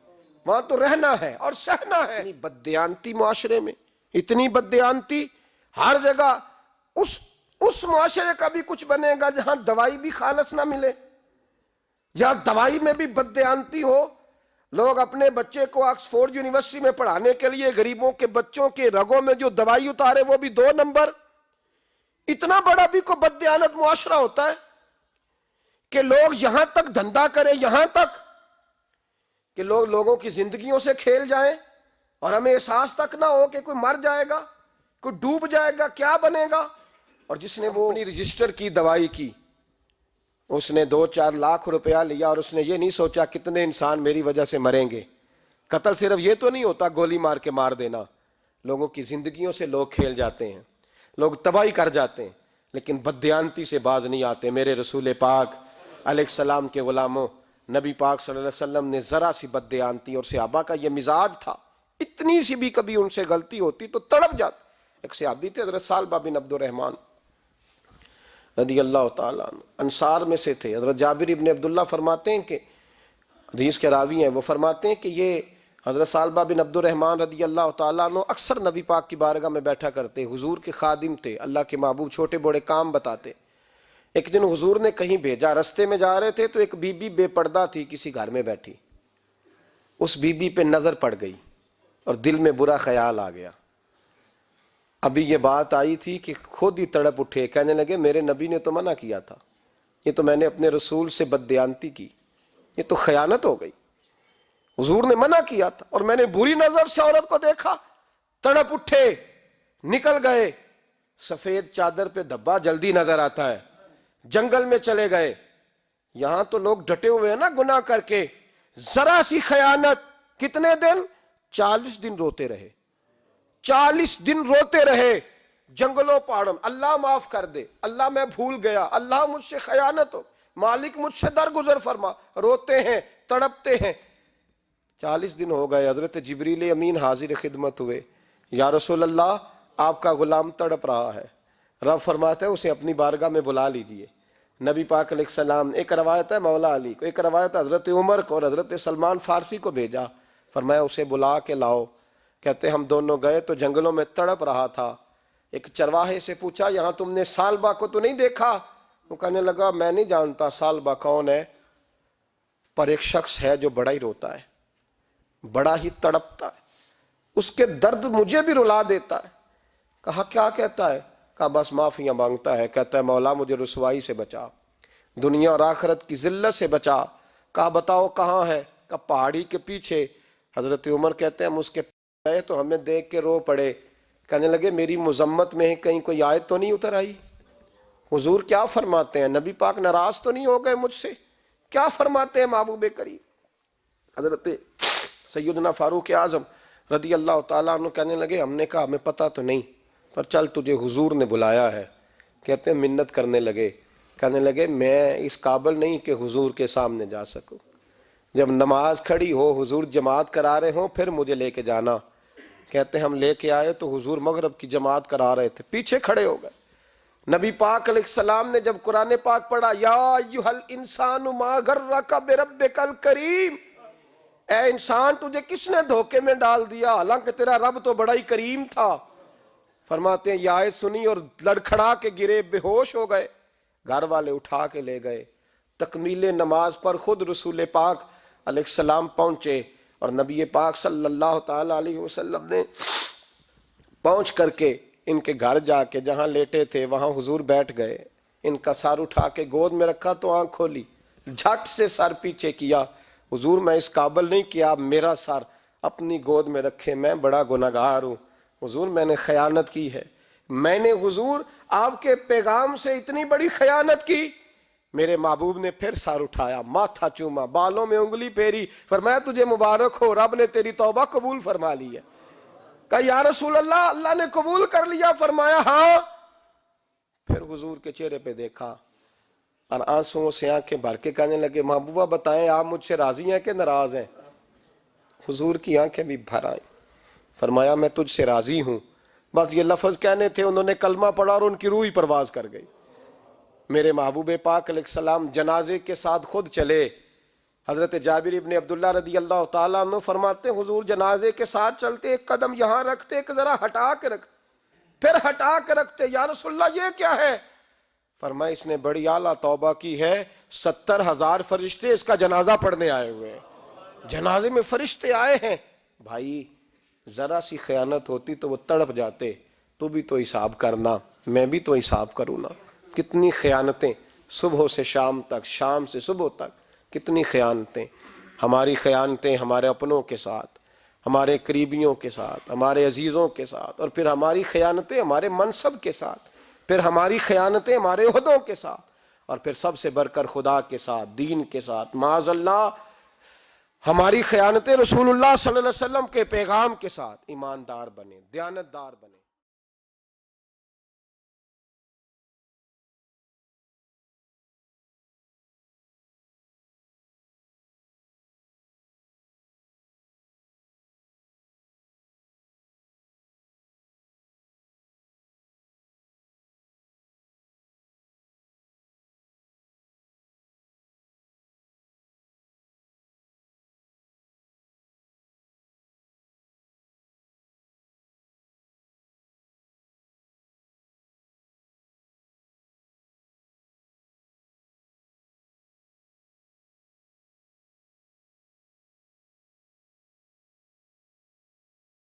وہاں تو رہنا ہے اور سہنا ہے۔ اتنی بددیانتی معاشرے میں، اتنی بددیانتی ہر جگہ۔ اس معاشرے کا بھی کچھ بنے گا جہاں دوائی بھی خالص نہ ملے، یا دوائی میں بھی بددیانتی ہو۔ لوگ اپنے بچے کو آکسفورڈ یونیورسٹی میں پڑھانے کے لیے غریبوں کے بچوں کے رگوں میں جو دوائی اتارے وہ بھی 2 نمبر۔ اتنا بڑا بھی کو بددیانت معاشرہ ہوتا ہے کہ لوگ یہاں تک دھندا کریں، یہاں تک کہ لوگ لوگوں کی زندگیوں سے کھیل جائیں اور ہمیں احساس تک نہ ہو کہ کوئی مر جائے گا، کوئی ڈوب جائے گا، کیا بنے گا۔ اور جس نے وہ اپنی رجسٹر کی دوائی کی، اس نے 2-4 لاکھ روپیہ لیا اور اس نے یہ نہیں سوچا کتنے انسان میری وجہ سے مریں گے۔ قتل صرف یہ تو نہیں ہوتا گولی مار کے مار دینا، لوگوں کی زندگیوں سے لوگ کھیل جاتے ہیں، لوگ تباہی کر جاتے ہیں، لیکن بددیانتی سے باز نہیں آتے۔ میرے رسول پاک علیہ السلام کے غلاموں، نبی پاک صلی اللہ علیہ وسلم نے ذرا سی بددیانتی، اور صحابہ کا یہ مزاج تھا، اتنی سی بھی کبھی ان سے غلطی ہوتی تو تڑپ جاتے۔ ایک صحابی تھے حضرت سالبہ بن عبد الرحمن رضی اللہ تعالیٰ عنہ، انصار میں سے تھے۔ حضرت جابر ابن عبداللہ فرماتے ہیں کہ حدیث کے راوی ہیں، وہ فرماتے ہیں کہ یہ حضرت سالبہ بن عبد الرحمن رضی اللہ تعالیٰ عنہ اکثر نبی پاک کی بارگاہ میں بیٹھا کرتے، حضور کے خادم تھے، اللہ کے محبوب، چھوٹے بڑے کام بتاتے۔ ایک دن حضور نے کہیں بھیجا، رستے میں جا رہے تھے تو ایک بی بی بے پردہ تھی کسی گھر میں بیٹھی، اس بی بی پہ نظر پڑ گئی اور دل میں برا خیال آ گیا۔ ابھی یہ بات آئی تھی کہ خود ہی تڑپ اٹھے، کہنے لگے میرے نبی نے تو منع کیا تھا، یہ تو میں نے اپنے رسول سے بددیانتی کی، یہ تو خیانت ہو گئی، حضور نے منع کیا تھا اور میں نے بری نظر سے عورت کو دیکھا۔ تڑپ اٹھے، نکل گئے، سفید چادر پہ دھبا جلدی نظر آتا ہے، جنگل میں چلے گئے۔ یہاں تو لوگ ڈٹے ہوئے ہیں نا گناہ کر کے، ذرا سی خیانت، کتنے دن؟ 40 دن روتے رہے، 40 دن روتے رہے جنگلوں پہاڑوں، اللہ معاف کر دے، اللہ میں بھول گیا، اللہ مجھ سے خیانت ہو، مالک مجھ سے درگزر فرما۔ روتے ہیں، تڑپتے ہیں۔ 40 دن ہو گئے، حضرت جبریل امین حاضر خدمت ہوئے، یا رسول اللہ آپ کا غلام تڑپ رہا ہے۔ رب فرماتا ہے اسے اپنی بارگاہ میں بلا لیجئے۔ نبی پاک علیہ السلام، ایک روایت ہے مولا علی کو، ایک روایت حضرت عمر کو اور حضرت سلمان فارسی کو بھیجا، فرمایا اسے بلا کے لاؤ۔ کہتے ہم دونوں گئے تو جنگلوں میں تڑپ رہا تھا۔ ایک چرواہے سے پوچھا یہاں تم نے سالبہ کو تو نہیں دیکھا؟ وہ کہنے لگا میں نہیں جانتا سالبہ کون ہے، پر ایک شخص ہے جو بڑا ہی روتا ہے، بڑا ہی تڑپتا ہے، اس کے درد مجھے بھی رلا دیتا ہے۔ کہا کیا کہتا ہے؟ کہا بس معافیاں مانگتا ہے، کہتا ہے مولا مجھے رسوائی سے بچا، دنیا اور آخرت کی ذلت سے بچا۔ کہا بتاؤ کہاں ہے؟ کہا پہاڑی کے پیچھے۔ حضرت عمر کہتے ہیں ہم اس کے گئے تو ہمیں دیکھ کے رو پڑے، کہنے لگے میری مذمت میں کہیں کوئی آیت تو نہیں اتر آئی؟ حضور کیا فرماتے ہیں؟ نبی پاک ناراض تو نہیں ہو گئے مجھ سے؟ کیا فرماتے ہیں محبوب کریم؟ حضرت سیدنا فاروق اعظم رضی اللہ تعالیٰ عنہ کہنے لگے ہم نے کہا ہمیں پتہ تو نہیں، پر چل تجھے حضور نے بلایا ہے۔ کہتے ہیں منت کرنے لگے، کہنے لگے میں اس قابل نہیں کہ حضور کے سامنے جا سکوں، جب نماز کھڑی ہو حضور جماعت کرا رہے ہوں پھر مجھے لے کے جانا۔ کہتے ہیں ہم لے کے آئے تو حضور مغرب کی جماعت کرا رہے تھے، پیچھے کھڑے ہو گئے۔ نبی پاک علیہ السلام نے جب قرآن پاک پڑھا، یا ایھا الانسان ما غرک بربک الکریم، اے انسان تجھے کس نے دھوکے میں ڈال دیا، حالانکہ تیرا رب تو بڑا ہی کریم تھا۔ فرماتے ہیں یہ آیت سنی اور لڑکھڑا کے گرے، بے ہوش ہو گئے، گھر والے اٹھا کے لے گئے۔ تکمیل نماز پر خود رسول پاک علیہ السلام پہنچے اور نبی پاک صلی اللہ تعالی علیہ وسلم نے پہنچ کر کے ان کے گھر جا کے جہاں لیٹے تھے وہاں حضور بیٹھ گئے، ان کا سر اٹھا کے گود میں رکھا تو آنکھ کھولی، جھٹ سے سر پیچھے کیا۔ حضور میں اس قابل نہیں کہ آپ میرا سر اپنی گود میں رکھے، میں بڑا گناہگار ہوں حضور، میں نے خیانت کی ہے، میں نے حضور آپ کے پیغام سے اتنی بڑی خیانت کی۔ میرے محبوب نے پھر سر اٹھایا، ماتھا چوما، بالوں میں انگلی پھیری، فرمایا تجھے مبارک ہو، رب نے تیری توبہ قبول فرما لی ہے۔ کہا یا رسول اللہ اللہ نے قبول کر لیا؟ فرمایا ہاں۔ پھر حضور کے چہرے پہ دیکھا اور آنسوؤں سے آنکھیں بھر کے کہنے لگے محبوبہ بتائیں آپ مجھ سے راضی ہیں کہ ناراض ہیں؟ حضور کی آنکھیں بھی بھر آئیں، فرمایا میں تجھ سے راضی ہوں۔ بس یہ لفظ کہنے تھے، انہوں نے کلمہ پڑھا اور ان کی روح ہی پرواز کر گئی۔ میرے محبوب پاک علیہ السلام جنازے کے ساتھ خود چلے. حضرت جابر ابن عبداللہ رضی اللہ تعالیٰ عنہ فرماتے ہیں حضور جنازے کے ساتھ چلتے، ایک قدم یہاں رکھتے، ایک ذرا ہٹا کے رکھتے، پھر ہٹا کے رکھتے. یا رسول اللہ یہ کیا ہے؟ فرمایا اس نے بڑی اعلیٰ توبہ کی ہے، 70,000 فرشتے اس کا جنازہ پڑھنے آئے ہوئے ہیں. جنازے میں فرشتے آئے ہیں. بھائی ذرا سی خیانت ہوتی تو وہ تڑپ جاتے. تو بھی تو حساب کرنا، میں بھی تو حساب کروں نا. کتنی خیانتیں صبح سے شام تک، شام سے صبح تک، کتنی خیانتیں. ہماری خیانتیں ہمارے اپنوں کے ساتھ، ہمارے قریبیوں کے ساتھ، ہمارے عزیزوں کے ساتھ، اور پھر ہماری خیانتیں ہمارے منصب کے ساتھ، پھر ہماری خیانتیں ہمارے عہدوں کے ساتھ، اور پھر سب سے بڑھ کر خدا کے ساتھ، دین کے ساتھ. معاذ اللہ ہماری خیانتیں رسول اللہ صلی اللہ علیہ وسلم کے پیغام کے ساتھ. ایماندار بنے، دیانتدار بنے.